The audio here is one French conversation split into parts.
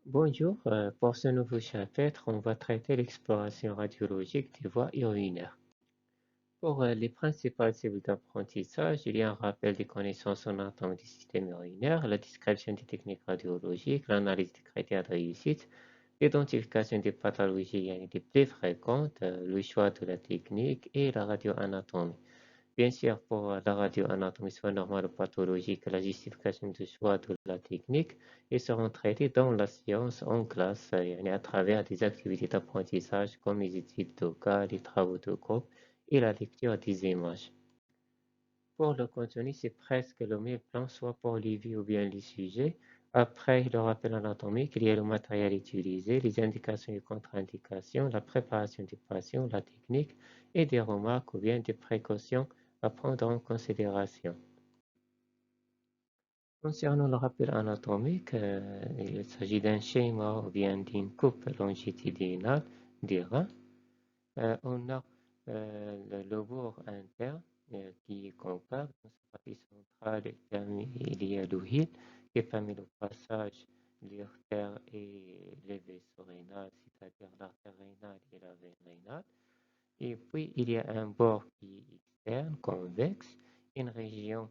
Bonjour, pour ce nouveau chapitre, on va traiter l'exploration radiologique des voies urinaires. Pour les principales cibles d'apprentissage, il y a un rappel des connaissances en anatomie du système urinaire, la description des techniques radiologiques, l'analyse des critères de réussite, l'identification des pathologies les plus fréquentes, le choix de la technique et la radioanatomie. Bien sûr, pour la radioanatomie, soit normale ou pathologique, la justification du choix de la technique, ils seront traités dans la science en classe, à travers des activités d'apprentissage comme les études de cas, les travaux de groupe et la lecture des images. Pour le contenu, c'est presque le même plan, soit pour les vies ou bien les sujets. Après le rappel anatomique, il y a le matériel utilisé, les indications et contre-indications, la préparation des patients, la technique et des remarques ou bien des précautions à prendre en considération. Concernant le rappel anatomique, il s'agit d'un schéma ou bien d'une coupe longitudinale des reins. On a le bord interne qui est concave. Dans sa partie centrale, il y a le hile qui permet le passage de l'artère et les vaisseaux rénaux, c'est-à-dire l'artère rénale et la veine rénale. Et puis, il y a un bord qui est externe, convexe, une région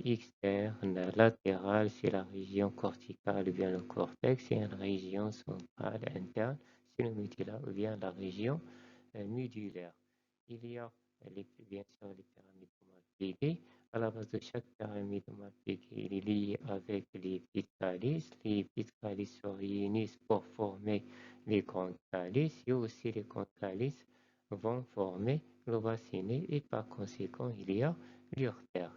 externe, latérale, c'est la région corticale ou bien le cortex, et une région centrale, interne, c'est le médulla ou bien la région médulaire. Il y a bien sûr les pyramides mal pliées. À la base de chaque pyramide mal pliée, il est lié avec les petites calices. Les petites calices se réunissent pour former les grandes calices et aussi les grandes calices vont former le bassinet et par conséquent il y a l'urtère.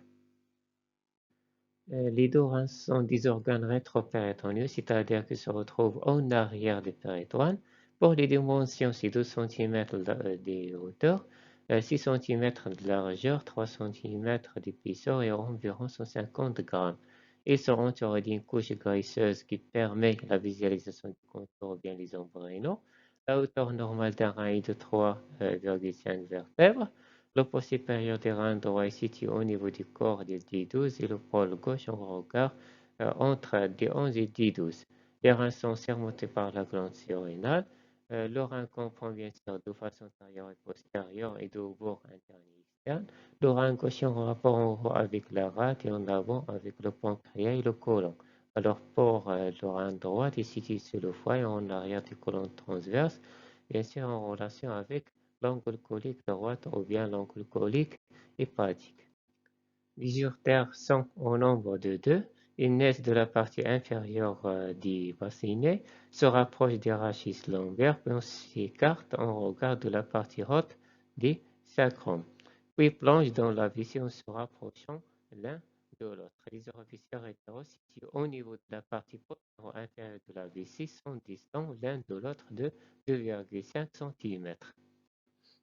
Les deux reins sont des organes rétropéritonéaux, c'est-à-dire qu'ils se retrouvent en arrière du péritoine. Pour les dimensions, c'est 2 cm de hauteur, 6 cm de largeur, 3 cm d'épaisseur et environ 150 grammes. Ils sont entourés d'une couche graisseuse qui permet la visualisation du contour bien les embryons. La hauteur normale d'un rein est de 3,5 vertèbres. Le pôle supérieur des reins droit est situé au niveau du corps des D12 et le pôle gauche en regard entre D11 et D12. Les reins sont surmontés par la glande surrénale. Le rein comprend bien sûr deux faces antérieure et postérieure et deux bords interne et externe. Le rein gauche est en rapport en haut avec la rate et en avant avec le pancréas et le côlon. Alors pour le rein droit est situé sur le foie et en arrière du côlon transverse, bien sûr en relation avec l'angle colique droite ou bien l'angle colique hépatique. Les urtères sont au nombre de deux. Ils naissent de la partie inférieure du bassinet, se rapprochent des rachis lombaires, puis s'écartent en regard de la partie haute du sacrum, puis plongent dans la vessie en se rapprochant l'un de l'autre. Les orifices urétéraux situés au niveau de la partie postérieure inférieure de la vessie sont distants l'un de l'autre de 2,5 cm.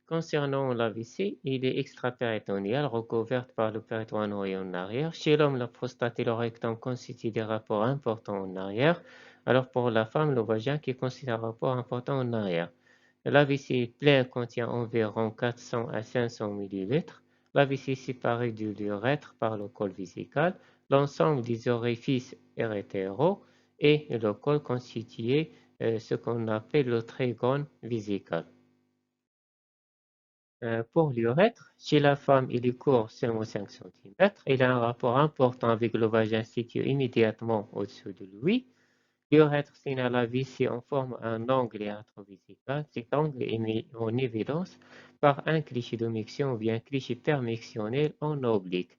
Concernant la vessie, il est extrapéritonéal, recouverte par le péritoine en arrière. Chez l'homme, la prostate et le rectum constituent des rapports importants en arrière, alors pour la femme, le vagin qui constitue un rapport important en arrière. La vessie pleine contient environ 400 à 500 millilitres. La vessie séparée de l'urètre par le col vésical, l'ensemble des orifices urétéraux et le col constitué ce qu'on appelle le trigone vésical. Pour l'urètre, chez la femme, il est court seulement 5 cm. Il a un rapport important avec le vagin situé immédiatement au-dessus de lui. L'urètre signale la vessie en forme un angle rétrovésical. Cet angle est mis en évidence par un cliché de miction ou bien cliché permissionnel en oblique.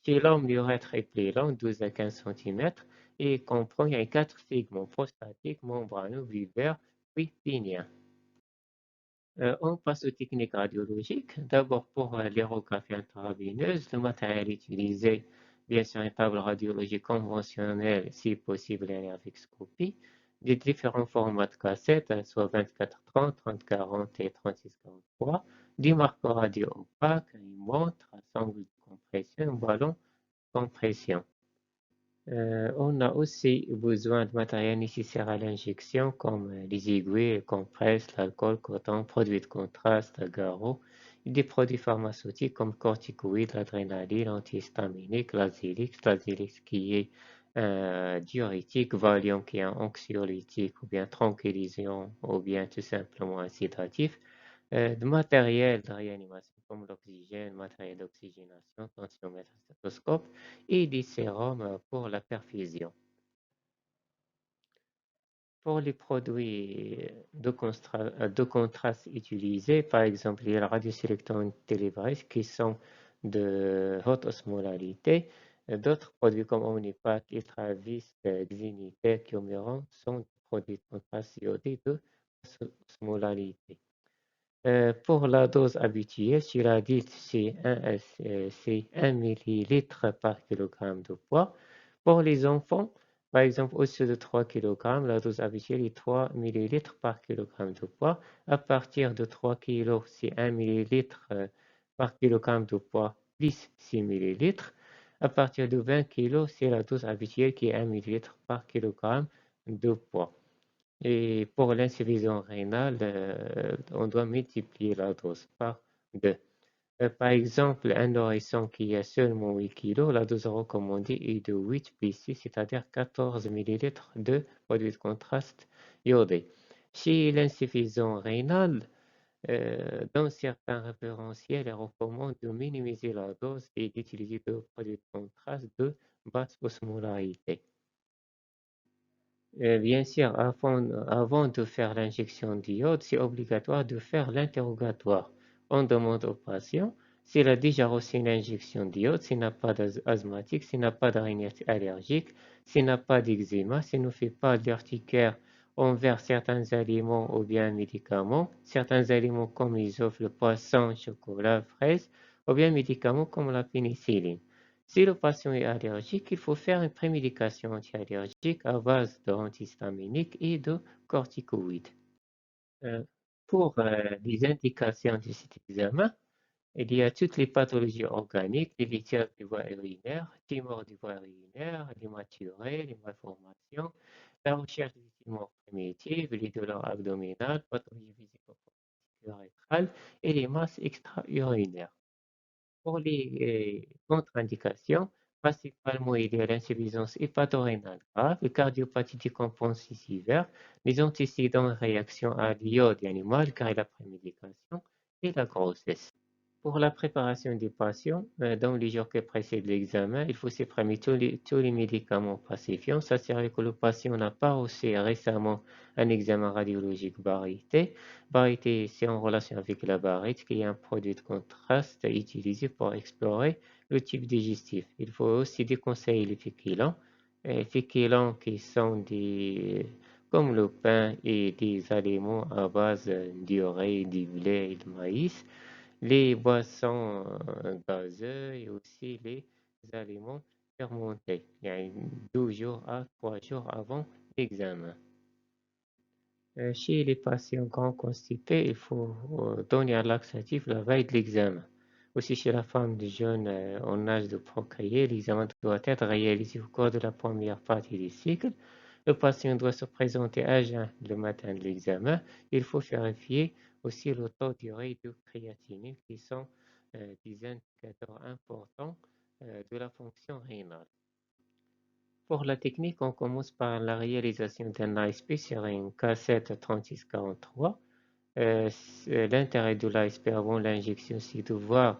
Chez l'homme, l'urètre est plus long, 12 à 15 cm, et comprend 4 segments prostatiques, membraneux, vulvaires, puis péniens. On passe aux techniques radiologiques. D'abord, pour l'échographie intraveineuse, le matériel utilisé, bien sûr, une table radiologique conventionnelle, si possible, avec scopie, des différents formats de cassettes, soit 24-30, 30-40 et 36-43, des marqueurs radio opaques, une montre, un sangle de compression, un ballon de compression. On a aussi besoin de matériel nécessaire à l'injection comme les aiguilles, compresses, l'alcool, coton, produits de contraste, garrot, et des produits pharmaceutiques comme corticoïdes, l'adrénaline, l'antihistaminique, l'azélix qui est un diurétique, Valium qui est un anxiolytique ou bien tranquillisant ou bien tout simplement un sédatif, de matériel de réanimation comme l'oxygène, matériel d'oxygénation, tensiomètre, stéthoscope et des sérums pour la perfusion. Pour les produits de contraste utilisés, par exemple, il y a la radiosélectron Telebris qui sont de haute osmolarité. D'autres produits comme Omnipac, Ultravis, Xinitec, Yomiron sont des produits de contraste iodé de osmolarité. Pour la dose habituelle, sur la dite, c'est 1 millilitre par kilogramme de poids. Pour les enfants, par exemple, au-dessus de 3 kg, la dose habituelle est 3 millilitres par kilogramme de poids. À partir de 3 kg, c'est 1 millilitre par kilogramme de poids plus 6 millilitres. À partir de 20 kg, c'est la dose habituelle qui est 1 millilitre par kilogramme de poids. Et pour l'insuffisance rénale, on doit multiplier la dose par 2. Par exemple, un nourrisson qui a seulement 8 kg, la dose recommandée est de 8 BC, c'est-à-dire 14 millilitres de produit de contraste iodé. Chez l'insuffisance rénale, dans certains référentiels, ils recommandent de minimiser la dose et d'utiliser des produits de contraste de basse osmolarité. Bien sûr, avant de faire l'injection d'iode, c'est obligatoire de faire l'interrogatoire. On demande au patient s'il a déjà reçu une injection d'iode, s'il n'a pas d'asthmatique, s'il n'a pas de rhinite allergique, s'il n'a pas d'eczéma, s'il ne fait pas d'urticaire envers certains aliments ou bien médicaments, certains aliments comme les œufs, le poisson, chocolat, fraises, ou bien médicaments comme la pénicilline. Si le patient est allergique, il faut faire une prémédication anti-allergique à base d'antihistaminiques et de corticoïdes. Euh, pour les indications de cet examen, il y a toutes les pathologies organiques, les litières des voies urinaires, tumeurs des voies urinaires, les maturés, les malformations, la recherche des tumeurs primitives, les douleurs abdominales, pathologies physico-rétrales et les masses extra-urinaires. Pour les contre-indications, principalement il y a l'insuffisance hépatorénale grave, la cardiopathie décompensée sévère, les antécédents de réaction à l'iode animal car il y a la prémédication et la grossesse. Pour la préparation des patients, dans les jours qui précèdent l'examen, il faut supprimer tous les médicaments pacifiants, s'assurer que le patient n'a pas reçu récemment un examen radiologique barité. Barité, c'est en relation avec la barite, qui est un produit de contraste utilisé pour explorer le type digestif. Il faut aussi déconseiller les féculents. Les féculents qui sont comme le pain et des aliments à base d'urée, du blé et de maïs, les boissons gazeuses et aussi les aliments fermentés. Il y a 12 jours à 3 jours avant l'examen. Chez les patients grands constipés, il faut donner un laxatif la veille de l'examen. Aussi, chez la femme de jeune en âge de procréer, l'examen doit être réalisé au cours de la première partie du cycle. Le patient doit se présenter à jeun le matin de l'examen. Il faut vérifier aussi le taux d'urée et de créatinine qui sont des indicateurs importants de la fonction rénale. Pour la technique, on commence par la réalisation d'un ASP sur une cassette 3643. L'intérêt de l'ASP avant l'injection, c'est de voir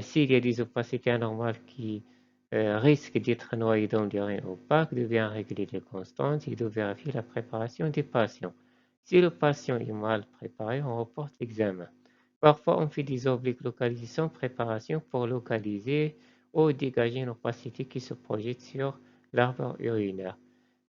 s'il y a des opacités anormales qui risquent d'être noyées dans l'urine opaque, de bien régler les constantes et de vérifier la préparation des patients. Si le patient est mal préparé, on reporte l'examen. Parfois, on fait des obliques localisés sans préparation pour localiser ou dégager une opacité qui se projette sur l'arbre urinaire.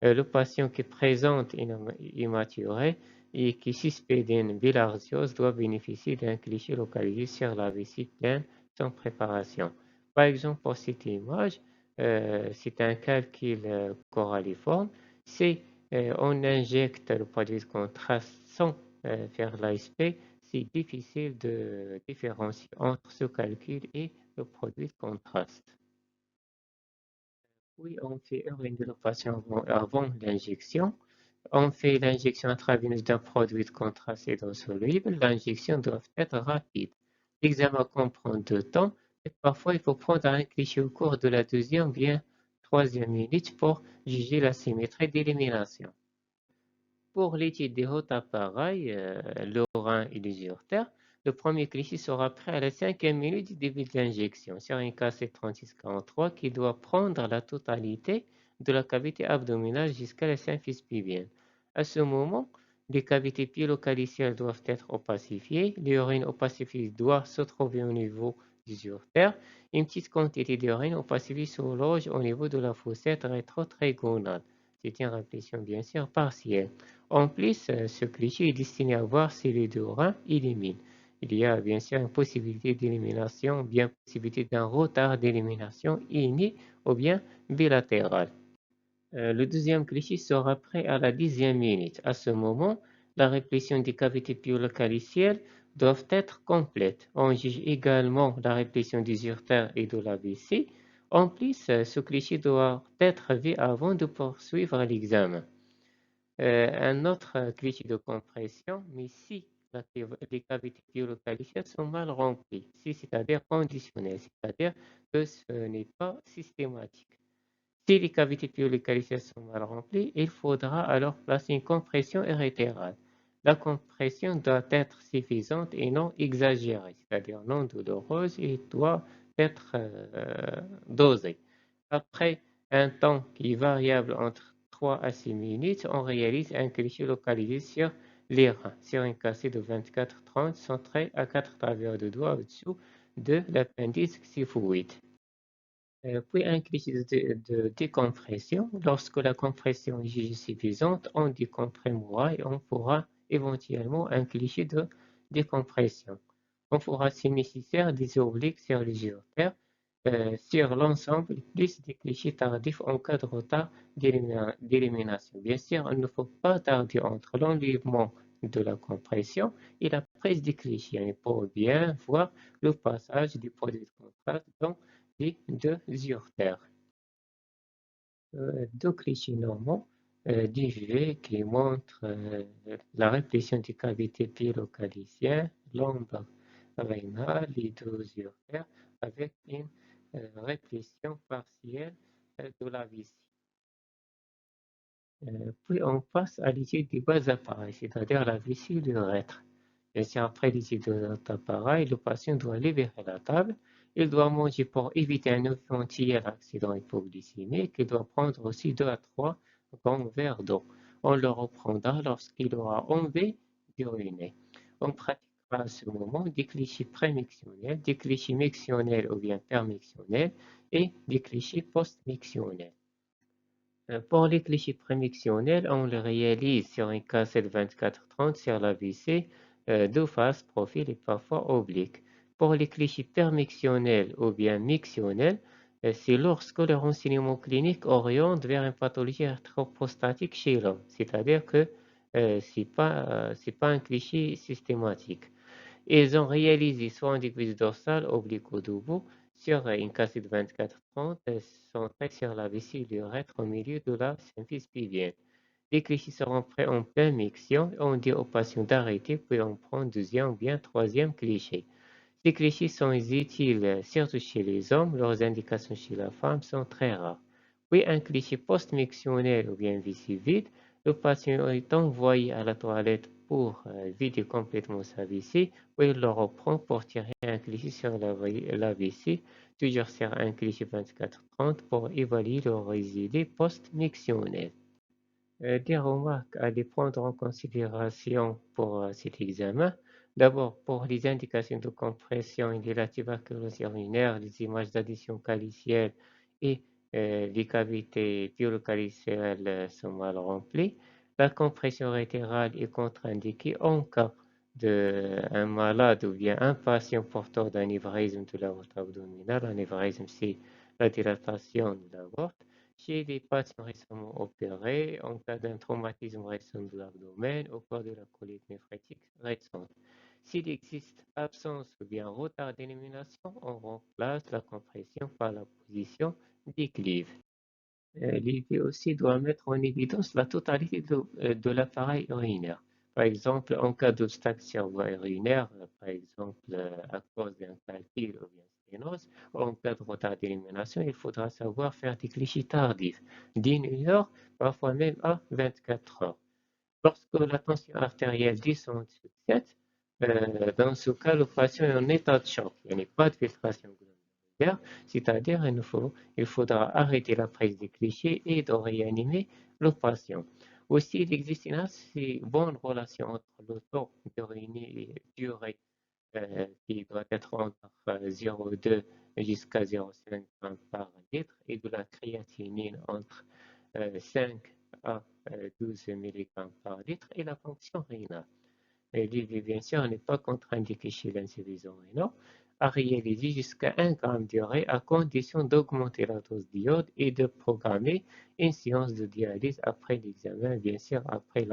Le patient qui présente une immaturée et qui suspecte d'une bilharziose doit bénéficier d'un cliché localisé sur la vessie pleine sans préparation. Par exemple, pour cette image, c'est un calcul coralliforme. Si on injecte le produit de contraste sans faire l'ASP, c'est difficile de différencier entre ce calcul et le produit de contraste. Oui, on fait une de patient avant l'injection. On fait l'injection intraveineuse d'un produit de contraste hydrosoluble. L'injection doit être rapide. L'examen comprend 2 temps et parfois il faut prendre un cliché au cours de la deuxième, bien troisième minute pour juger la symétrie d'élimination. Pour l'étude des hauts appareils, le rein et les uretères, le premier cliché sera prêt à la cinquième minute du début de l'injection sur un KC3643 qui doit prendre la totalité de la cavité abdominale jusqu'à la symphyse pubienne. À ce moment, les cavités pilocalicielles doivent être opacifiées, l'urine opacifiée doit se trouver au niveau des uretères, une petite quantité d'urine opacifiée se loge au niveau de la fossette rétro-trigonale. C'est une répétition bien sûr partielle. En plus, ce cliché est destiné à voir si les deux reins éliminent. Il y a bien sûr une possibilité d'élimination, bien possibilité d'un retard d'élimination uni ou bien bilatéral. Le deuxième cliché sera prêt à la 10e minute. À ce moment, la réplétion des cavités pilocalicielles doivent être complètes. On juge également la réplétion des uretères et de l'AVC. En plus, ce cliché doit être vu avant de poursuivre l'examen. Un autre cliché de compression, mais si les cavités pilocalicielles sont mal remplies, si c'est-à-dire conditionnelles, c'est-à-dire que ce n'est pas systématique. Si les cavités pilocalicielles sont mal remplies, il faudra alors placer une compression irrétérale. La compression doit être suffisante et non exagérée, c'est-à-dire non douloureuse et doit être dosée. Après un temps qui est variable entre 3 à 6 minutes, on réalise un cliché localisé sur les reins, sur un cassé de 24-30 centré à 4 travers de doigts au-dessous de l'appendice xiphoïde. Puis un cliché de décompression. Lorsque la compression est jugée suffisante, on décomprimera et on fera éventuellement un cliché de décompression. On fera si nécessaire des obliques sur les uretères, sur l'ensemble, plus des clichés tardifs en cas de retard d'élimination. Bien sûr, il ne faut pas tarder entre l'enlèvement de la compression et la prise des clichés pour bien voir le passage du produit de contraste dans les deux uretères. Deux clichés normaux d'IV qui montrent la réplétion des cavités pilocaliciennes, lombaires, rénales, les deux uretères avec une réplétion partielle de la vessie. Puis on passe à l'étude des bas appareils, c'est-à-dire la vessie et l'urètre. Et si après l'étude de notre appareil, le patient doit libérer la table, il doit manger pour éviter un éventuel accident hypoglycémique, il doit prendre aussi 2 à 3 grands verres d'eau. On le reprendra lorsqu'il aura envie d'uriner. On pratiquera à ce moment des clichés prémictionnels, des clichés mictionnels ou bien permictionnels et des clichés post-mictionnels. Pour les clichés prémictionnels, on les réalise sur une cassette 24-30 sur la VC, de face, profil et parfois oblique. Pour les clichés permictionnels ou bien mictionnels, c'est lorsque le renseignement clinique oriente vers une pathologie arthroprostatique chez l'homme, c'est-à-dire que c'est pas un cliché systématique. Ils ont réalisé soit un décuisse dorsale oblique ou debout sur une cassette 24-30 centrée sur la vessie du l'urètre au milieu de la symphyse pubienne. Les clichés seront prêts en pleine miction. On dit aux patients d'arrêter, puis on prend deuxième ou bien troisième cliché. Ces clichés sont utiles surtout chez les hommes, leurs indications chez la femme sont très rares. Puis un cliché post-mictionnel ou bien vessie vide, le patient est envoyé à la toilette pour vider complètement sa vessie, puis il le reprend pour tirer un cliché sur la vessie, toujours sur un cliché 24-30 pour évaluer le résidus post-mictionnel. Des remarques à les prendre en considération pour cet examen. D'abord, pour les indications de compression et de la tuberculose urinaire, les images d'addition calicielle et les cavités pilocalicielles sont mal remplies. La compression rétérale est contre-indiquée en cas d'un malade ou bien un patient porteur d'anévrisme de la voûte abdominale. L'anévrisme, c'est la dilatation de la voûte. Chez les patients récemment opérés, en cas d'un traumatisme récent de l'abdomen, au cours de la colite néphrétique récente. S'il existe absence ou bien retard d'élimination, on remplace la compression par la position des clives. L'IV aussi doit mettre en évidence la totalité de l'appareil urinaire. Par exemple, en cas d'obstacle sur voie urinaire, par exemple à cause d'un calcul ou bien sténose. En cas de retard d'élimination, il faudra savoir faire des clichés tardifs d'1 heure, parfois même à 24 heures. Lorsque la tension artérielle descend en dessous de 7, dans ce cas, le patient est en état de choc. Il n'y a pas de filtration glomérular, c'est-à-dire il faudra arrêter la prise des clichés et de réanimer le patient. Aussi, il existe une assez bonne relation entre le taux d'urée qui doit être entre 0,2 jusqu'à 0,5 g par litre et de la créatinine entre 5 à 12 mg par litre et la fonction rénale. Et l'IV, bien sûr, n'est pas contre-indiqué chez l'insuffisant rénal à réaliser jusqu'à 1 g d'urée à condition d'augmenter la dose d'iode et de programmer une séance de dialyse après l'examen, bien sûr, après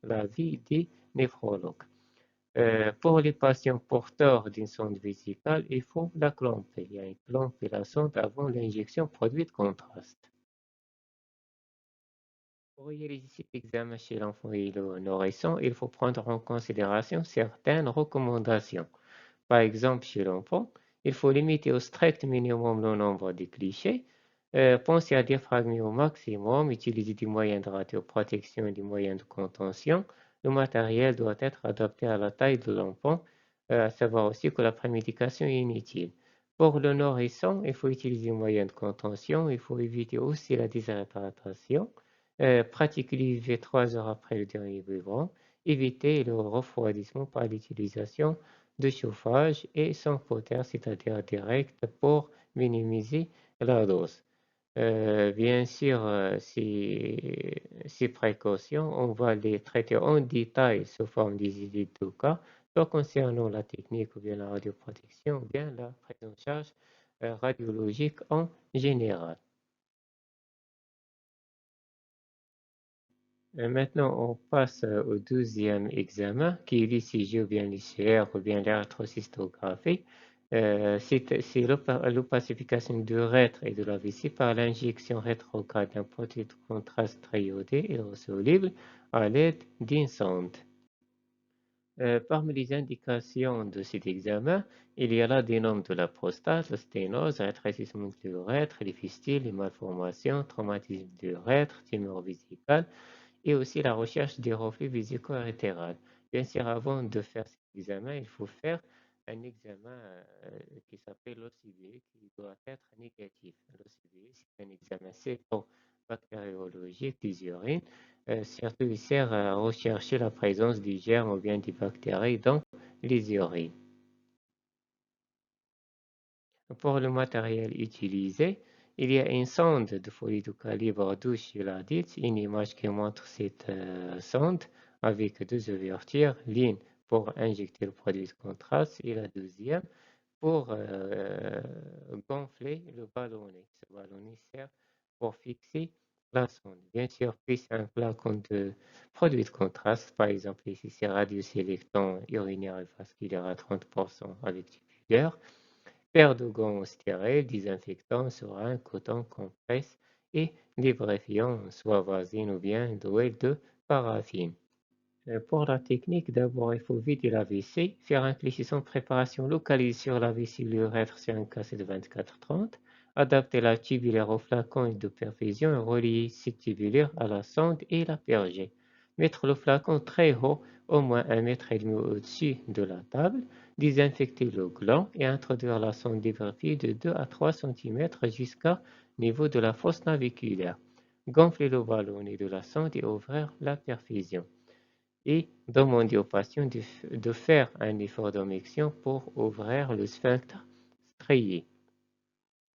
l'avis des néphrologues. Pour les patients porteurs d'une sonde vésicale, il faut la clamper. Il y a une clampe et la sonde avant l'injection produit de contraste. Pour réaliser cet examen chez l'enfant et le nourrisson, il faut prendre en considération certaines recommandations. Par exemple, chez l'enfant, il faut limiter au strict minimum le nombre de clichés. Pensez à diaphragmer au maximum, utiliser des moyens de radioprotection et des moyens de contention. Le matériel doit être adapté à la taille de l'enfant, à savoir aussi que la prémédication est inutile. Pour le nourrisson, il faut utiliser des moyens de contention, il faut éviter aussi la déshydratation, pratiquer l'IV 3 heures après le dernier biberon, éviter le refroidissement par l'utilisation de chauffage et sans poter, c'est-à-dire direct, pour minimiser la dose. Bien sûr, ces précautions, on va les traiter en détail sous forme des idées de cas, soit concernant la technique ou bien la radioprotection ou bien la prise en charge radiologique en général. Maintenant, on passe au deuxième examen, qui est l'ECG ou bien l'ICR ou bien l'électrocystographie. C'est l'opacification du rétre et de la vessie par l'injection rétrograde d'un produit de contraste très iodé aérosoluble à l'aide d'une sonde. Parmi les indications de cet examen, il y a l'adénome de la prostate, la sténose, rétrécissement du rétre, les fistules, les malformations, traumatisme du rétre, tumeur vésicale, et aussi la recherche des reflux vésico-rétérales. Bien sûr, avant de faire cet examen, il faut faire un examen qui s'appelle l'OCV, qui doit être négatif. L'OCV, c'est un examen céto-bactériologique des urines. Surtout, il sert à rechercher la présence des germes ou bien des bactéries dans les urines. Pour le matériel utilisé, il y a une sonde de folie de calibre 12 chez l'adulte, une image qui montre cette sonde avec deux ouvertures, l'une pour injecter le produit de contraste et la deuxième pour gonfler le ballonnet. Ce ballonnet sert pour fixer la sonde. Bien sûr, puis un flacon de produit de contraste, par exemple ici c'est radiosélectant urinaire et vasculaire à 30% avec du pudeur. Paire de gants stériles, désinfectant, seringue, coton, compresse et lubrifiant, soit vaseline ou bien d'huile de paraffine. Pour la technique, d'abord il faut vider la vessie, faire un cliché sans préparation localisée sur la vessie l'urètre sur un cassé de 24-30, adapter la tubulaire au flacon de perfusion et relier cette tubulaire à la sonde et la perger. Mettre le flacon très haut, au moins 1,5 m au-dessus de la table, désinfecter le gland et introduire la sonde lubrifiée de 2 à 3 cm jusqu'au niveau de la fosse naviculaire. Gonfler le ballonnet de la sonde et ouvrir la perfusion et demander au patient de faire un effort d'omission pour ouvrir le sphincter strié.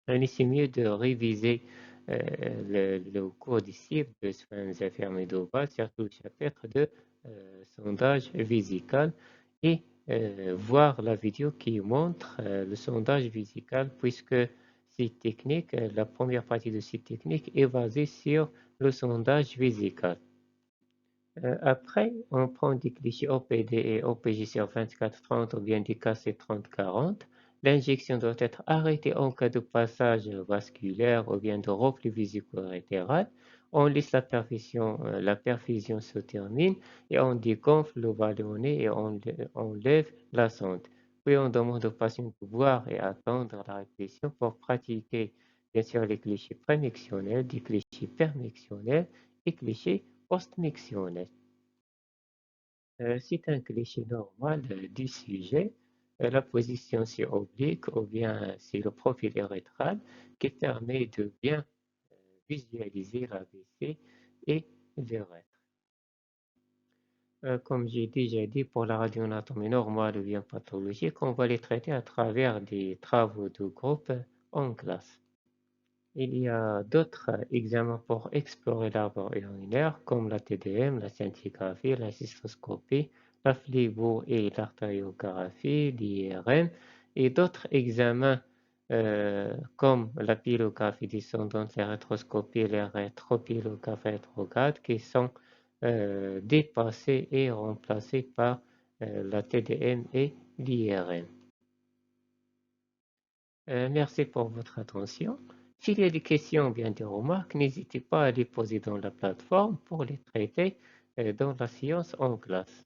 Il est mieux de réviser le cours disciple de soins infirmiers d'ovale, surtout le chapitre de sondage vésical et voir la vidéo qui montre le sondage vésical puisque cette technique, la première partie de cette technique est basée sur le sondage vésical. Après, on prend des clichés OPD et OPG sur 24-30 ou bien des KC 30-40. L'injection doit être arrêtée en cas de passage vasculaire ou bien de reflux vésico-rétéral. On laisse la perfusion se termine et on dégonfle le ballonnet et on lève la sonde. Puis on demande au patient de boire et attendre la répétition pour pratiquer bien sûr les clichés prémictionnels, des clichés permictionnels et clichés postmictionnels. C'est un cliché normal du sujet, la position c'est oblique ou bien c'est le profil rétral qui permet de bien visualiser l'AVC et le reste. Comme j'ai déjà dit, pour la radioanatomie normale ou bien pathologique, on va les traiter à travers des travaux de groupe en classe. Il y a d'autres examens pour explorer l'arbre urinaire, comme la TDM, la scintigraphie, la cystoscopie, la phlébo et l'artériographie, l'IRM, et d'autres examens comme la pylographie descendante, la rétroscopie, la rétropylographie rétrograde, qui sont dépassés et remplacés par la TDM et l'IRM. Merci pour votre attention. S'il y a des questions ou bien des remarques, n'hésitez pas à les poser dans la plateforme pour les traiter dans la séance en classe.